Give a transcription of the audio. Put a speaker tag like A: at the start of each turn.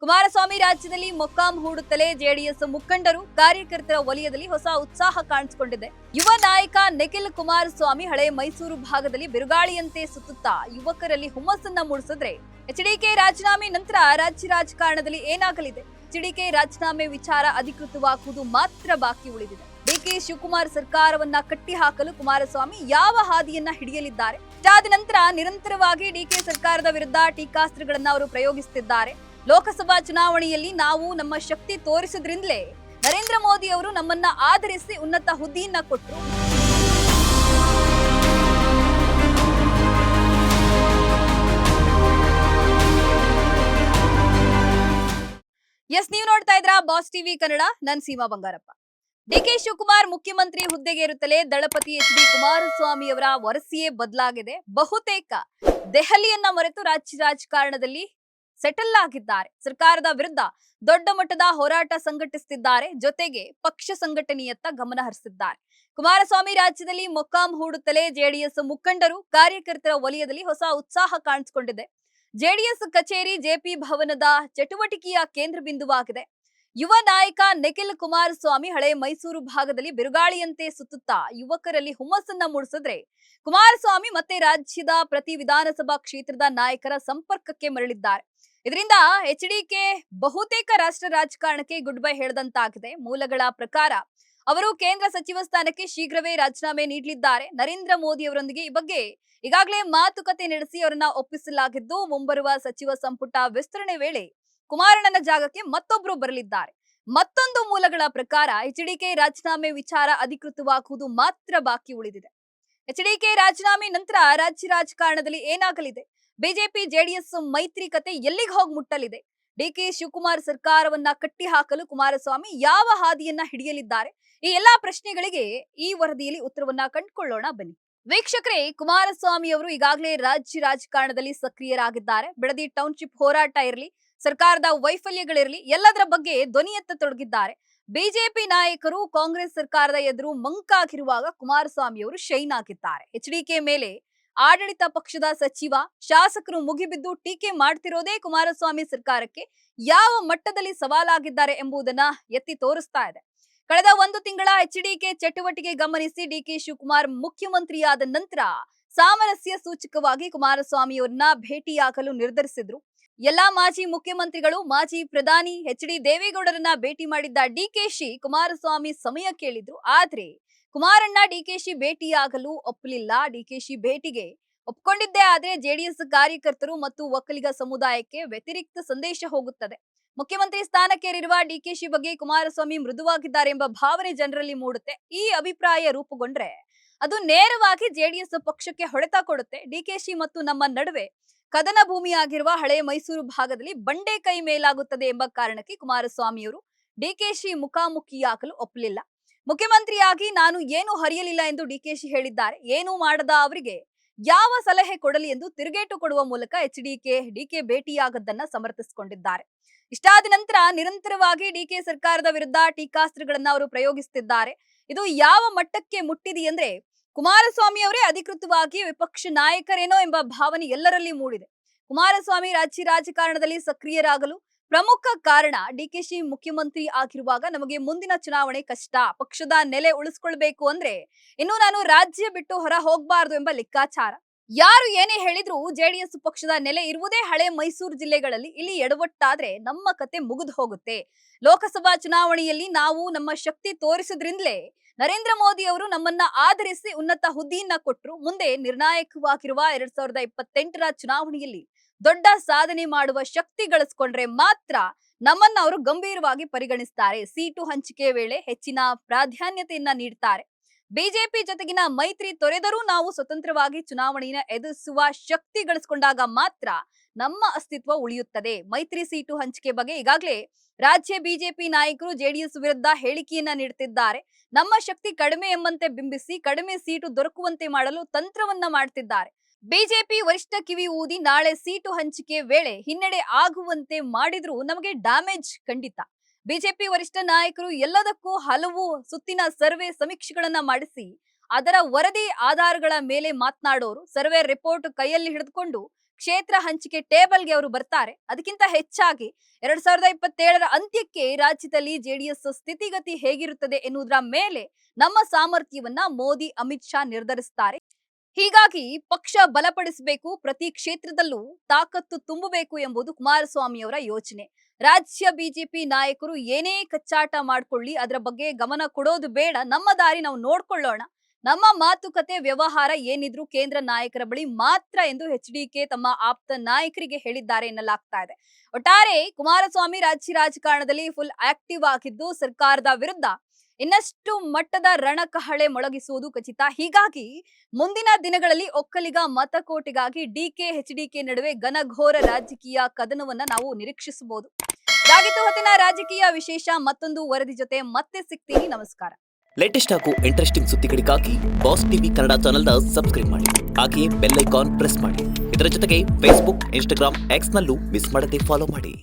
A: ಕುಮಾರಸ್ವಾಮಿ ರಾಜ್ಯದಲ್ಲಿ ಮೊಕ್ಕಾಂ ಹೂಡುತ್ತಲೇ ಜೆಡಿಎಸ್ ಮುಖಂಡರು ಕಾರ್ಯಕರ್ತರ ವಲಯದಲ್ಲಿ ಹೊಸ ಉತ್ಸಾಹ ಕಾಣಿಸಿಕೊಂಡಿದೆ. ಯುವ ನಾಯಕ ನಿಖಿಲ್ ಕುಮಾರಸ್ವಾಮಿ ಹಳೆ ಮೈಸೂರು ಭಾಗದಲ್ಲಿ ಬಿರುಗಾಳಿಯಂತೆ ಸುತ್ತುತ್ತಾ ಯುವಕರಲ್ಲಿ ಹುಮ್ಮಸ್ಸನ್ನ ಮೂಡಿಸಿದ್ರೆ, ಎಚ್ಡಿಕೆ ರಾಜೀನಾಮೆ ನಂತರ ರಾಜ್ಯ ರಾಜಕಾರಣದಲ್ಲಿ ಏನಾಗಲಿದೆ? ಎಚ್ಡಿಕೆ ರಾಜೀನಾಮೆ ವಿಚಾರ ಅಧಿಕೃತವಾಗುವುದು ಮಾತ್ರ ಬಾಕಿ ಉಳಿದಿದೆ. ಡಿಕೆ ಶಿವಕುಮಾರ್ ಸರ್ಕಾರವನ್ನ ಕಟ್ಟಿಹಾಕಲು ಕುಮಾರಸ್ವಾಮಿ ಯಾವ ಹಾದಿಯನ್ನ ಹಿಡಿಯಲಿದ್ದಾರೆ? ಇದಾದ ನಂತರ ನಿರಂತರವಾಗಿ ಡಿಕೆ ಸರ್ಕಾರದ ವಿರುದ್ಧ ಟೀಕಾಸ್ತ್ರಗಳನ್ನ ಅವರು ಪ್ರಯೋಗಿಸುತ್ತಿದ್ದಾರೆ. ಲೋಕಸಭಾ ಚುನಾವಣೆಯಲ್ಲಿ ನಾವು ನಮ್ಮ ಶಕ್ತಿ ತೋರಿಸಿದ್ರಿಂದಲೇ ನರೇಂದ್ರ ಮೋದಿ ಅವರು ನಮ್ಮನ್ನ ಆಧರಿಸಿ ಉನ್ನತ ಹುದ್ದೆಯನ್ನ ಕೊಟ್ಟರು. ಎಸ್, ನೀವು ನೋಡ್ತಾ ಇದ್ರಾ ಬಾಸ್ ಟಿವಿ ಕನ್ನಡ. ನಾನು ಸೀಮಾ ಬಂಗಾರಪ್ಪ. ಡಿಕೆ ಶಿವಕುಮಾರ್ ಮುಖ್ಯಮಂತ್ರಿ ಹುದ್ದೆಗೆ ಇರುತ್ತಲೇ ದಳಪತಿ ಎಚ್.ಡಿ. ಕುಮಾರಸ್ವಾಮಿ ಅವರ ವರಸೆಯೇ ಬದಲಾಗಿದೆ. ಬಹುತೇಕ ದೆಹಲಿಯನ್ನ ಮರೆತು ರಾಜ್ಯ ರಾಜಕಾರಣದಲ್ಲಿ ಸೆಟಲ್ ಆಗಿದ್ದಾರೆ. ಸರ್ಕಾರದ ವಿರುದ್ಧ ದೊಡ್ಡ ಮಟ್ಟದ ಹೋರಾಟ ಸಂಘಟಿಸುತ್ತಿದ್ದಾರೆ. ಜೊತೆಗೆ ಪಕ್ಷ ಸಂಘಟನೆಯತ್ತ ಗಮನ ಹರಿಸಿದ್ದಾರೆ. ಕುಮಾರಸ್ವಾಮಿ ರಾಜ್ಯದಲ್ಲಿ ಮೊಕ್ಕಾಂ ಹೂಡುತ್ತಲೇ ಜೆಡಿಎಸ್ ಮುಖಂಡರು ಕಾರ್ಯಕರ್ತರ ವಲಯದಲ್ಲಿ ಹೊಸ ಉತ್ಸಾಹ ಕಾಣಿಸಿಕೊಂಡಿದೆ. ಜೆಡಿಎಸ್ ಕಚೇರಿ ಜೆಪಿ ಭವನದ ಚಟುವಟಿಕೆಯ ಕೇಂದ್ರ ಬಿಂದುವಾಗಿದೆ. ಯುವ ನಾಯಕ ನಿಖಿಲ್ ಕುಮಾರಸ್ವಾಮಿ ಹಳೆ ಮೈಸೂರು ಭಾಗದಲ್ಲಿ ಬಿರುಗಾಳಿಯಂತೆ ಸುತ್ತುತ್ತಾ ಯುವಕರಲ್ಲಿ ಹುಮ್ಮಸ್ಸನ್ನ ಮೂಡಿಸಿದ್ರೆ, ಕುಮಾರಸ್ವಾಮಿ ಮತ್ತೆ ರಾಜ್ಯದ ಪ್ರತಿ ವಿಧಾನಸಭಾ ಕ್ಷೇತ್ರದ ನಾಯಕರ ಸಂಪರ್ಕಕ್ಕೆ ಮರಳಿದ್ದಾರೆ. ಇದರಿಂದ ಎಚ್ಡಿಕೆ ಬಹುತೇಕ ರಾಷ್ಟ್ರ ರಾಜಕಾರಣಕ್ಕೆ ಗುಡ್ ಬೈ ಹೇಳಿದಂತಾಗಿದೆ. ಮೂಲಗಳ ಪ್ರಕಾರ ಅವರು ಕೇಂದ್ರ ಸಚಿವ ಸ್ಥಾನಕ್ಕೆ ಶೀಘ್ರವೇ ರಾಜೀನಾಮೆ ನೀಡಲಿದ್ದಾರೆ. ನರೇಂದ್ರ ಮೋದಿ ಅವರೊಂದಿಗೆ ಈ ಬಗ್ಗೆ ಈಗಾಗಲೇ ಮಾತುಕತೆ ನಡೆಸಿ ಅವರನ್ನ ಒಪ್ಪಿಸಲಾಗಿದ್ದು, ಮುಂಬರುವ ಸಚಿವ ಸಂಪುಟ ವಿಸ್ತರಣೆ ವೇಳೆ ಕುಮಾರಣ್ಣನ ಜಾಗಕ್ಕೆ ಮತ್ತೊಬ್ಬರು ಬರಲಿದ್ದಾರೆ. ಮತ್ತೊಂದು ಮೂಲಗಳ ಪ್ರಕಾರ ಎಚ್ಡಿಕೆ ರಾಜೀನಾಮೆ ವಿಚಾರ ಅಧಿಕೃತವಾಗುವುದು ಮಾತ್ರ ಬಾಕಿ ಉಳಿದಿದೆ. ಎಚ್ಡಿಕೆ ರಾಜೀನಾಮೆ ನಂತರ ರಾಜ್ಯ ರಾಜಕಾರಣದಲ್ಲಿ ಏನಾಗಲಿದೆ? ಬಿಜೆಪಿ ಜೆಡಿಎಸ್ ಮೈತ್ರಿಕತೆ ಎಲ್ಲಿಗೆ ಹೋಗಿ ಮುಟ್ಟಲಿದೆ? ಡಿಕೆ ಶಿವಕುಮಾರ್ ಸರ್ಕಾರವನ್ನ ಕಟ್ಟಿಹಾಕಲು ಕುಮಾರಸ್ವಾಮಿ ಯಾವ ಹಾದಿಯನ್ನ ಹಿಡಿಯಲಿದ್ದಾರೆ? ಈ ಎಲ್ಲಾ ಪ್ರಶ್ನೆಗಳಿಗೆ ಈ ವರದಿಯಲ್ಲಿ ಉತ್ತರವನ್ನ ಕಂಡುಕೊಳ್ಳೋಣ ಬನ್ನಿ. ವೀಕ್ಷಕರೇ, ಕುಮಾರಸ್ವಾಮಿ ಅವರು ಈಗಾಗಲೇ ರಾಜ್ಯ ರಾಜಕಾರಣದಲ್ಲಿ ಸಕ್ರಿಯರಾಗಿದ್ದಾರೆ. ಬಿಡದಿ ಟೌನ್ಶಿಪ್ ಹೋರಾಟ ಇರಲಿ, ಸರ್ಕಾರದ ವೈಫಲ್ಯಗಳಿರಲಿ, ಎಲ್ಲದರ ಬಗ್ಗೆ ಧ್ವನಿ ಎತ್ತತೊಡಗಿದ್ದಾರೆ. ಬಿಜೆಪಿ ನಾಯಕರು ಕಾಂಗ್ರೆಸ್ ಸರ್ಕಾರದ ಎದುರು ಮಂಕಾಗಿರುವಾಗ ಕುಮಾರಸ್ವಾಮಿ ಅವರು ಶೈನ್ ಆಗಿದ್ದಾರೆ. ಎಚ್ಡಿಕೆ ಮೇಲೆ ಆಡಳಿತ ಪಕ್ಷದ ಸಚಿವ, ಶಾಸಕರು ಮುಗಿಬಿದ್ದು ಟೀಕೆ ಮಾಡ್ತಿರೋದೇ ಕುಮಾರಸ್ವಾಮಿ ಸರ್ಕಾರಕ್ಕೆ ಯಾವ ಮಟ್ಟದಲ್ಲಿ ಸವಾಲಾಗಿದ್ದಾರೆ ಎಂಬುದನ್ನ ಎತ್ತಿ ತೋರಿಸ್ತಾ ಇದೆ. ಕಳೆದ ಒಂದು ತಿಂಗಳ ಎಚ್ಡಿಕೆ ಚಟುವಟಿಕೆ ಗಮನಿಸಿ ಡಿಕೆ ಶಿವಕುಮಾರ್ ಮುಖ್ಯಮಂತ್ರಿಯಾದ ನಂತರ ಸಾಮರಸ್ಯ ಸೂಚಕವಾಗಿ ಕುಮಾರಸ್ವಾಮಿ ಅವರನ್ನ ಭೇಟಿಯಾಗಲು ನಿರ್ಧರಿಸಿದ್ರು. ಎಲ್ಲಾ ಮಾಜಿ ಮುಖ್ಯಮಂತ್ರಿಗಳು, ಮಾಜಿ ಪ್ರಧಾನಿ ಎಚ್.ಡಿ. ದೇವೇಗೌಡರನ್ನ ಭೇಟಿ ಮಾಡಿದ್ದ ಡಿಕೆಶಿ ಕುಮಾರಸ್ವಾಮಿ ಸಮಯ ಕೇಳಿದ್ರು. ಆದ್ರೆ ಕುಮಾರಣ್ಣ ಡಿಕೆಶಿ ಭೇಟಿಯಾಗಲು ಒಪ್ಪಲಿಲ್ಲ. ಡಿಕೆಶಿ ಭೇಟಿಗೆ ಒಪ್ಕೊಂಡಿದ್ದೇ ಆದ್ರೆ ಜೆಡಿಎಸ್ ಕಾರ್ಯಕರ್ತರು ಮತ್ತು ಒಕ್ಕಲಿಗ ಸಮುದಾಯಕ್ಕೆ ವ್ಯತಿರಿಕ್ತ ಸಂದೇಶ ಹೋಗುತ್ತದೆ. ಮುಖ್ಯಮಂತ್ರಿ ಸ್ಥಾನಕ್ಕೇರಿರುವ ಡಿಕೆಶಿ ಬಗ್ಗೆ ಕುಮಾರಸ್ವಾಮಿ ಮೃದುವಾಗಿದ್ದಾರೆ ಎಂಬ ಭಾವನೆ ಜನರಲ್ಲಿ ಮೂಡುತ್ತೆ. ಈ ಅಭಿಪ್ರಾಯ ರೂಪುಗೊಂಡ್ರೆ ಅದು ನೇರವಾಗಿ ಜೆಡಿಎಸ್ ಪಕ್ಷಕ್ಕೆ ಹೊಡೆತ ಕೊಡುತ್ತೆ. ಡಿಕೆಶಿ ಮತ್ತು ನಮ್ಮ ನಡುವೆ ಕದನ ಭೂಮಿಯಾಗಿರುವ ಹಳೆ ಮೈಸೂರು ಭಾಗದಲ್ಲಿ ಬಂಡೆ ಕೈ ಮೇಲಾಗುತ್ತದೆ ಎಂಬ ಕಾರಣಕ್ಕೆ ಕುಮಾರಸ್ವಾಮಿಯವರು ಡಿಕೆಶಿ ಮುಖಾಮುಖಿಯಾಗಲು ಒಪ್ಪಲಿಲ್ಲ. ಮುಖ್ಯಮಂತ್ರಿಯಾಗಿ ನಾನು ಏನು ಹರಿಯಲಿಲ್ಲ ಎಂದು ಡಿಕೆಶಿ ಹೇಳಿದ್ದಾರೆ. ಏನು ಮಾಡದ ಅವರಿಗೆ ಯಾವ ಸಲಹೆ ಕೊಡಲಿ ಎಂದು ತಿರುಗೇಟು ಕೊಡುವ ಮೂಲಕ ಡಿಕೆ ಭೇಟಿಯಾಗದ್ದನ್ನ ಸಮರ್ಥಿಸಿಕೊಂಡಿದ್ದಾರೆ. ಇಷ್ಟಾದ ನಂತರ ನಿರಂತರವಾಗಿ ಡಿಕೆ ಸರ್ಕಾರದ ವಿರುದ್ಧ ಟೀಕಾಸ್ತ್ರಗಳನ್ನ ಅವರು ಪ್ರಯೋಗಿಸುತ್ತಿದ್ದಾರೆ. ಇದು ಯಾವ ಮಟ್ಟಕ್ಕೆ ಮುಟ್ಟಿದೆಯೆಂದ್ರೆ, ಕುಮಾರಸ್ವಾಮಿ ಅವರೇ ಅಧಿಕೃತವಾಗಿ ವಿಪಕ್ಷ ನಾಯಕರೇನೋ ಎಂಬ ಭಾವನೆ ಎಲ್ಲರಲ್ಲಿ ಮೂಡಿದೆ. ಕುಮಾರಸ್ವಾಮಿ ರಾಜ್ಯ ರಾಜಕಾರಣದಲ್ಲಿ ಸಕ್ರಿಯರಾಗಲು ಪ್ರಮುಖ ಕಾರಣ, ಡಿಕೆಶಿ ಮುಖ್ಯಮಂತ್ರಿ ಆಗಿರುವಾಗ ನಮಗೆ ಮುಂದಿನ ಚುನಾವಣೆ ಕಷ್ಟ, ಪಕ್ಷದ ನೆಲೆ ಉಳಿಸ್ಕೊಳ್ಬೇಕು ಅಂದ್ರೆ ಇನ್ನು ನಾನು ರಾಜ್ಯ ಬಿಟ್ಟು ಹೊರ ಹೋಗಬಾರದು ಎಂಬ ಲೆಕ್ಕಾಚಾರ. ಯಾರು ಏನೇ ಹೇಳಿದ್ರು ಜೆಡಿಎಸ್ ಪಕ್ಷದ ನೆಲೆ ಇರುವುದೇ ಹಳೆ ಮೈಸೂರು ಜಿಲ್ಲೆಗಳಲ್ಲಿ. ಇಲ್ಲಿ ಎಡವಟ್ಟಾದ್ರೆ ನಮ್ಮ ಕತೆ ಮುಗಿದು ಹೋಗುತ್ತೆ. ಲೋಕಸಭಾ ಚುನಾವಣೆಯಲ್ಲಿ ನಾವು ನಮ್ಮ ಶಕ್ತಿ ತೋರಿಸಿದ್ರಿಂದಲೇ ನರೇಂದ್ರ ಮೋದಿ ಅವರು ನಮ್ಮನ್ನ ಆಧರಿಸಿ ಉನ್ನತ ಹುದ್ದೆಯನ್ನ ಕೊಟ್ಟರು. ಮುಂದೆ ನಿರ್ಣಾಯಕವಾಗಿರುವ 2028ರ ಚುನಾವಣೆಯಲ್ಲಿ ದೊಡ್ಡ ಸಾಧನೆ ಮಾಡುವ ಶಕ್ತಿ ಗಳಿಸ್ಕೊಂಡ್ರೆ ಮಾತ್ರ ನಮ್ಮನ್ನ ಅವರು ಗಂಭೀರವಾಗಿ ಪರಿಗಣಿಸ್ತಾರೆ. ಸೀಟು ಹಂಚಿಕೆ ವೇಳೆ ಹೆಚ್ಚಿನ ಪ್ರಾಧಾನ್ಯತೆಯನ್ನ ನೀಡ್ತಾರೆ. ಬಿಜೆಪಿ ಜೊತೆಗಿನ ಮೈತ್ರಿ ತೊರೆದರೂ ನಾವು ಸ್ವತಂತ್ರವಾಗಿ ಚುನಾವಣೆಯನ್ನು ಎದುರಿಸುವ ಶಕ್ತಿ ಗಳಿಸಿಕೊಂಡಾಗ ಮಾತ್ರ ನಮ್ಮ ಅಸ್ತಿತ್ವ ಉಳಿಯುತ್ತದೆ. ಮೈತ್ರಿ ಸೀಟು ಹಂಚಿಕೆ ಬಗ್ಗೆ ಈಗಾಗಲೇ ರಾಜ್ಯ ಬಿಜೆಪಿ ನಾಯಕರು ಜೆಡಿಎಸ್ ವಿರುದ್ಧ ಹೇಳಿಕೆಯನ್ನ ನೀಡುತ್ತಿದ್ದಾರೆ. ನಮ್ಮ ಶಕ್ತಿ ಕಡಿಮೆ ಎಂಬಂತೆ ಬಿಂಬಿಸಿ ಕಡಿಮೆ ಸೀಟು ದೊರಕುವಂತೆ ಮಾಡಲು ತಂತ್ರವನ್ನ ಮಾಡ್ತಿದ್ದಾರೆ. ಬಿಜೆಪಿ ವರಿಷ್ಠ ಕಿವಿ ಊದಿ ನಾಳೆ ಸೀಟು ಹಂಚಿಕೆ ವೇಳೆ ಹಿನ್ನಡೆ ಆಗುವಂತೆ ಮಾಡಿದ್ರು ನಮಗೆ ಡ್ಯಾಮೇಜ್ ಖಂಡಿತ. ಬಿಜೆಪಿ ವರಿಷ್ಠ ನಾಯಕರು ಎಲ್ಲದಕ್ಕೂ ಹಲವು ಸುತ್ತಿನ ಸರ್ವೆ ಸಮೀಕ್ಷೆಗಳನ್ನ ಮಾಡಿಸಿ ಅದರ ವರದಿ ಆಧಾರಗಳ ಮೇಲೆ ಮಾತನಾಡೋರು. ಸರ್ವೆ ರಿಪೋರ್ಟ್ ಕೈಯಲ್ಲಿ ಹಿಡಿದುಕೊಂಡು ಕ್ಷೇತ್ರ ಹಂಚಿಕೆ ಟೇಬಲ್ಗೆ ಅವರು ಬರ್ತಾರೆ. ಅದಕ್ಕಿಂತ ಹೆಚ್ಚಾಗಿ 2027ರ ಅಂತ್ಯಕ್ಕೆ ರಾಜ್ಯದಲ್ಲಿ ಜೆಡಿಎಸ್ ಸ್ಥಿತಿಗತಿ ಹೇಗಿರುತ್ತದೆ ಎನ್ನುವುದರ ಮೇಲೆ ನಮ್ಮ ಸಾಮರ್ಥ್ಯವನ್ನ ಮೋದಿ, ಅಮಿತ್ ಶಾ ನಿರ್ಧರಿಸುತ್ತಾರೆ. ಹೀಗಾಗಿ ಪಕ್ಷ ಬಲಪಡಿಸಬೇಕು, ಪ್ರತಿ ಕ್ಷೇತ್ರದಲ್ಲೂ ತಾಕತ್ತು ತುಂಬಬೇಕು ಎಂಬುದು ಕುಮಾರಸ್ವಾಮಿ ಅವರ ಯೋಚನೆ. ರಾಜ್ಯ ಬಿಜೆಪಿ ನಾಯಕರು ಏನೇ ಕಚ್ಚಾಟ ಮಾಡ್ಕೊಳ್ಳಿ, ಅದರ ಬಗ್ಗೆ ಗಮನ ಕೊಡೋದು ಬೇಡ, ನಮ್ಮ ದಾರಿ ನಾವು ನೋಡ್ಕೊಳ್ಳೋಣ, ನಮ್ಮ ಮಾತುಕತೆ ವ್ಯವಹಾರ ಏನಿದ್ರು ಕೇಂದ್ರ ನಾಯಕರ ಬಳಿ ಮಾತ್ರ ಎಂದು ಎಚ್ಡಿಕೆ ತಮ್ಮ ಆಪ್ತ ನಾಯಕರಿಗೆ ಹೇಳಿದ್ದಾರೆ ಎನ್ನಲಾಗ್ತಾ ಇದೆ. ಒಟ್ಟಾರೆ ಕುಮಾರಸ್ವಾಮಿ ರಾಜ್ಯ ರಾಜಕಾರಣದಲ್ಲಿ ಫುಲ್ ಆಕ್ಟಿವ್ ಆಗಿದ್ದು ಸರ್ಕಾರದ ವಿರುದ್ಧ ಇನ್ನಷ್ಟು ಮಟ್ಟದ ರಣಕಹಳೆ ಮೊಳಗಿಸುವುದು ಖಚಿತ. ಹೀಗಾಗಿ ಮುಂದಿನ ದಿನಗಳಲ್ಲಿ ಒಕ್ಕಲಿಗ ಮತಕೋಟೆಗಾಗಿ ಡಿಕೆ ಎಚ್ಡಿಕೆ ನಡುವೆ ಘನಘೋರ ರಾಜಕೀಯ ಕದನವನ್ನ ನಾವು ನಿರೀಕ್ಷಿಸಬಹುದು. ಇದಾಗಿತ್ತು ಹೊತ್ತಿನ ರಾಜಕೀಯ ವಿಶೇಷ. ಮತ್ತೊಂದು ವರದಿ ಜೊತೆ ಮತ್ತೆ ಸಿಗ್ತೀನಿ. ನಮಸ್ಕಾರ.
B: ಲೇಟೆಸ್ಟ್ ಹಾಗೂ ಇಂಟ್ರೆಸ್ಟಿಂಗ್ ಸುದ್ದಿಗಳಿಗಾಗಿ ಬಾಸ್ ಟಿವಿ ಕನ್ನಡ ಚಾನೆಲ್ನ ಸಬ್ಸ್ಕ್ರೈಬ್ ಮಾಡಿ. ಹಾಗೆಯೇ ಬೆಲ್ ಐಕಾನ್ ಪ್ರೆಸ್ ಮಾಡಿ. ಇದರ ಜೊತೆಗೆ ಫೇಸ್ಬುಕ್, ಇನ್ಸ್ಟಾಗ್ರಾಮ್, ಎಕ್ಸ್ ನಲ್ಲೂ ಮಿಸ್ ಮಾಡದೆ ಫಾಲೋ ಮಾಡಿ.